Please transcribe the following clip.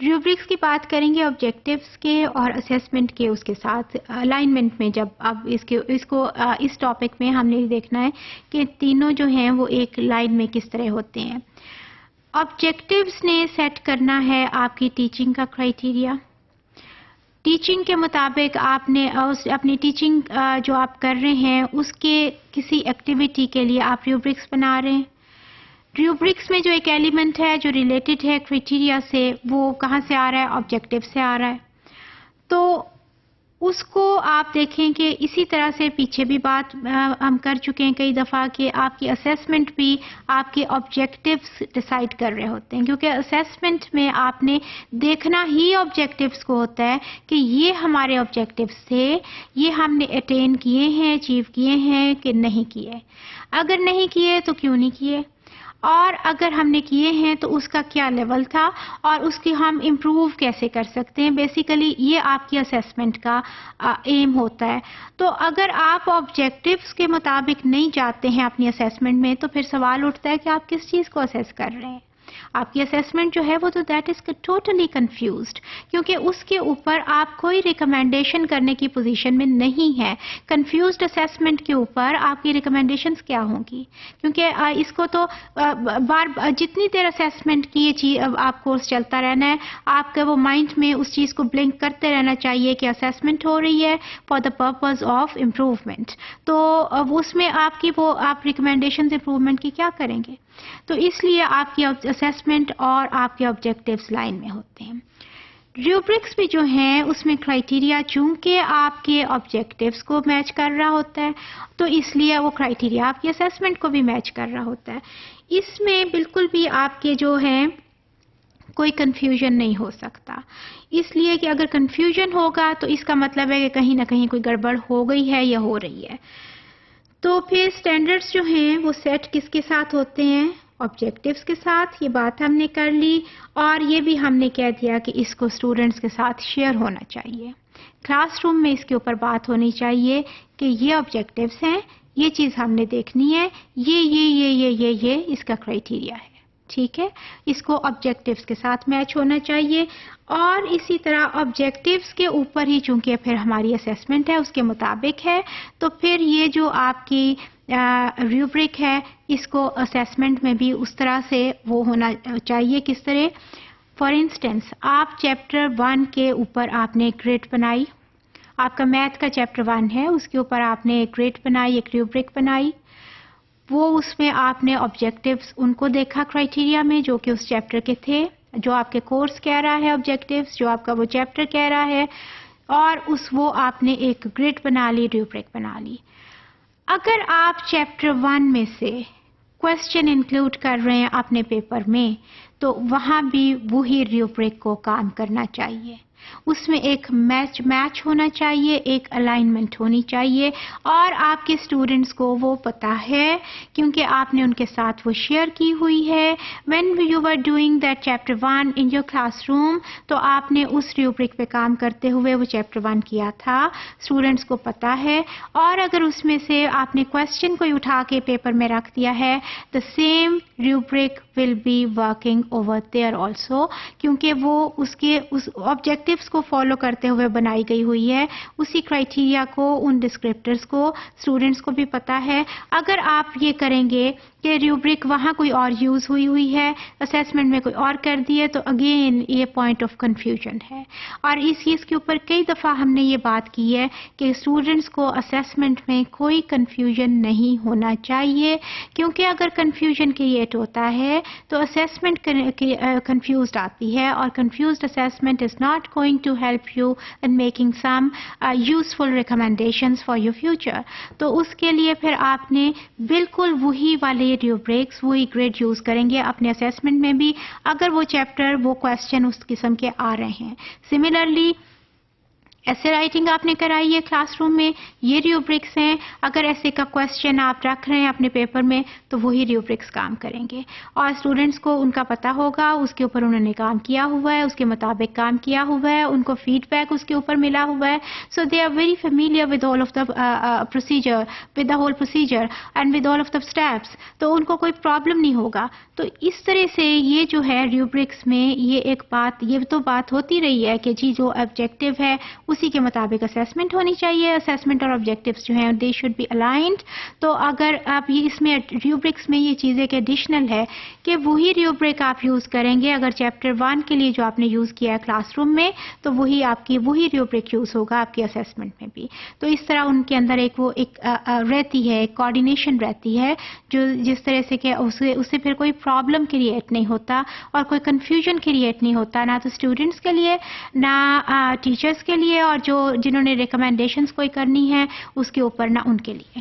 ریوبرکس کی بات کریں گے آبجیکٹیوز کے اور اسیسمنٹ کے اس کے ساتھ الائنمنٹ میں. جب اب اس ٹاپک میں ہم نے دیکھنا ہے کہ تینوں جو ہیں وہ ایک لائن میں کس طرح ہوتے ہیں. آبجیکٹیوز نے سیٹ کرنا ہے آپ کی ٹیچنگ کا کرائیٹیریا. ٹیچنگ کے مطابق آپ نے اپنی ٹیچنگ جو آپ کر رہے ہیں اس کے کسی ایکٹیویٹی کے لیے آپ ریوبرکس بنا رہے ہیں. ریوبرکس میں جو ایک ایلیمنٹ ہے جو ریلیٹڈ ہے کرائیٹیریا سے وہ کہاں سے آ رہا ہے؟ آبجیکٹیو سے آ رہا ہے. تو اس کو آپ دیکھیں کہ اسی طرح سے پیچھے بھی بات ہم کر چکے ہیں کئی دفعہ کہ آپ کی اسیسمنٹ بھی آپ کے آبجیکٹیوز ڈیسائیڈ کر رہے ہوتے ہیں، کیونکہ اسیسمنٹ میں آپ نے دیکھنا ہی آبجیکٹیوز کو ہوتا ہے کہ یہ ہمارے آبجیکٹیوز تھے، یہ ہم نے اٹین کیے ہیں، اچیو کیے ہیں کہ نہیں کیے. اگر نہیں کیے تو کیوں نہیں کیے، اور اگر ہم نے کیے ہیں تو اس کا کیا لیول تھا اور اس کی ہم امپروو کیسے کر سکتے ہیں. بیسیکلی یہ آپ کی اسیسمنٹ کا ایم ہوتا ہے. تو اگر آپ آبجیکٹیوز کے مطابق نہیں جاتے ہیں اپنی اسیسمنٹ میں تو پھر سوال اٹھتا ہے کہ آپ کس چیز کو اسیس کر رہے ہیں. آپ کی اسیسمنٹ جو ہے وہ تو دیٹ از ٹوٹلی کنفیوزڈ، کیونکہ اس کے اوپر آپ کوئی ریکمینڈیشن کرنے کی پوزیشن میں نہیں ہے. کنفیوزڈ اسیسمنٹ کے اوپر آپ کی ریکمینڈیشنز کیا ہوں گی؟ کیونکہ اس کو تو جتنی دیر اسیسمنٹ کی چیز آپ کورس چلتا رہنا ہے، آپ کا وہ مائنڈ میں اس چیز کو بلنک کرتے رہنا چاہیے کہ اسیسمنٹ ہو رہی ہے for the purpose of improvement. تو اس میں آپ ریکمینڈیشنز امپروومنٹ کی کیا کریں گے؟ تو اس لیے آپ کی اسیسمنٹ اور آپ کے آبجیکٹیوز لائن میں ہوتے ہیں. ریوبرکس بھی جو ہیں اس میں کرائیٹیریا چونکہ آپ کے آبجیکٹیوز کو میچ کر رہا ہوتا ہے تو اس لیے وہ کرائیٹیریا آپ کی اسیسمنٹ کو بھی میچ کر رہا ہوتا ہے. اس میں بالکل بھی آپ کے جو ہیں کوئی کنفیوژن نہیں ہو سکتا، اس لیے کہ اگر کنفیوژن ہوگا تو اس کا مطلب ہے کہ کہیں نہ کہیں کوئی گڑبڑ ہو گئی ہے یا ہو رہی ہے. تو پھر سٹینڈرڈز جو ہیں وہ سیٹ کس کے ساتھ ہوتے ہیں؟ آبجیکٹیوز کے ساتھ. یہ بات ہم نے کر لی اور یہ بھی ہم نے کہہ دیا کہ اس کو اسٹوڈنٹس کے ساتھ شیئر ہونا چاہیے. کلاس روم میں اس کے اوپر بات ہونی چاہیے کہ یہ آبجیکٹیوز ہیں، یہ چیز ہم نے دیکھنی ہے، یہ اس کا کرائیٹیریا ہے. ٹھیک ہے، اس کو آبجیکٹیوز کے ساتھ میچ ہونا چاہیے. اور اسی طرح آبجیکٹیوز کے اوپر ہی چونکہ پھر ہماری اسیسمنٹ ہے اس کے مطابق ہے تو پھر یہ جو آپ کی ریوبرک ہے اس کو اسیسمنٹ میں بھی اس طرح سے وہ ہونا چاہیے. کس طرح؟ فار انسٹنس آپ چیپٹر 1 کے اوپر آپ نے ایک گریڈ بنائی، آپ کا میتھ کا چیپٹر 1 ہے، اس کے اوپر آپ نے ایک گریڈ بنائی، ایک ریوبرک بنائی. وہ اس میں آپ نے آبجیکٹیوز ان کو دیکھا کرائیٹیریا میں جو کہ اس چیپٹر کے تھے، جو آپ کے کورس کہہ رہا ہے آبجیکٹیوز، جو آپ کا وہ چیپٹر کہہ رہا ہے، اور وہ آپ نے ایک گریڈ بنا لی، ریوبرک بنا لی. اگر آپ چیپٹر 1 میں سے کوشچن انکلوڈ کر رہے ہیں اپنے پیپر میں تو وہاں بھی وہی ریوبرک کو کام کرنا چاہیے. اس میں ایک میچ ہونا چاہیے، ایک الائنمنٹ ہونی چاہیے اور آپ کے اسٹوڈنٹس کو وہ پتا ہے کیونکہ آپ نے ان کے ساتھ وہ شیئر کی ہوئی ہے. When you are doing that chapter 1 in your classroom تو آپ نے اس ریوبرک پہ کام کرتے ہوئے وہ چیپٹر 1 کیا تھا، اسٹوڈنٹس کو پتا ہے. اور اگر اس میں سے آپ نے کوشچن کوئی اٹھا کے پیپر میں رکھ دیا ہے the same rubric will be working over there also کیونکہ وہ اس آبجیکٹیوز کو فالو کرتے ہوئے بنائی گئی ہوئی ہے. اسی کرائیٹیریا کو، ان ڈسکرپٹرز کو اسٹوڈنٹس کو بھی پتا ہے. اگر آپ یہ کریں گے کہ ریوبرک وہاں کوئی اور یوز ہوئی ہے، اسیسمنٹ میں کوئی اور کر دی ہے تو اگین یہ پوائنٹ آف کنفیوژن ہے. اور اس چیز کے اوپر کئی دفعہ ہم نے یہ بات کی ہے کہ اسٹوڈنٹس کو اسیسمنٹ میں کوئی کنفیوژن نہیں ہونا چاہیے کیونکہ اگر کنفیوژن کریٹ ہوتا ہے تو اسیسمنٹ کنفیوزڈ آتی ہے اور confused assessment is not going to help you in making some useful recommendations for your future. تو اس کے لیے پھر آپ نے بالکل وہی والے ریوبرکس، وہی گریڈ یوز کریں گے اپنے اسیسمنٹ میں بھی اگر وہ چیپٹر، وہ کوشچن اس قسم کے آ رہے ہیں. سملرلی ایسے رائٹنگ آپ نے کرائی ہے کلاس روم میں، یہ ریوبرکس ہیں. اگر ایسے کا کوشچن آپ رکھ رہے ہیں اپنے پیپر میں تو وہی ریوبرکس کام کریں گے، اور اسٹوڈنٹس کو ان کا پتہ ہوگا، اس کے اوپر انہوں نے کام کیا ہوا ہے، اس کے مطابق کام کیا ہوا ہے، ان کو فیڈ بیک اس کے اوپر ملا ہوا ہے. So they are very familiar with all of the procedure, with the whole procedure and with all of the steps, تو ان کو کوئی پرابلم نہیں ہوگا. تو اس طرح سے یہ جو ہے ریوبرکس میں یہ ایک بات، یہ تو بات ہوتی رہی ہے کہ جی جو آبجیکٹیو ہے اسی کے مطابق اسیسمنٹ ہونی چاہیے. اسیسمنٹ اور آبجیکٹیوز جو ہیں دے شوڈ بی الائنڈ. تو اگر آپ یہ اس میں ریوبرکس میں یہ چیز ایک ایڈیشنل ہے کہ وہی ریوبرک آپ یوز کریں گے. اگر چیپٹر 1 کے لیے جو آپ نے یوز کیا ہے کلاس روم میں تو وہی آپ کی وہی ریوبرک یوز ہوگا آپ کی اسیسمنٹ میں بھی. تو اس طرح ان کے اندر ایک وہ ایک رہتی ہے، ایک کوآرڈینیشن رہتی ہے، جو جس طرح سے کہ اسے پھر کوئی پرابلم کریٹ نہیں ہوتا اور کوئی کنفیوژن کریٹ نہیں ہوتا، نہ تو اسٹوڈنٹس کے لیے نہ ٹیچرس کے لیے، اور جو جنہوں نے ریکمینڈیشنز کوئی کرنی ہے اس کے اوپر نہ ان کے لیے.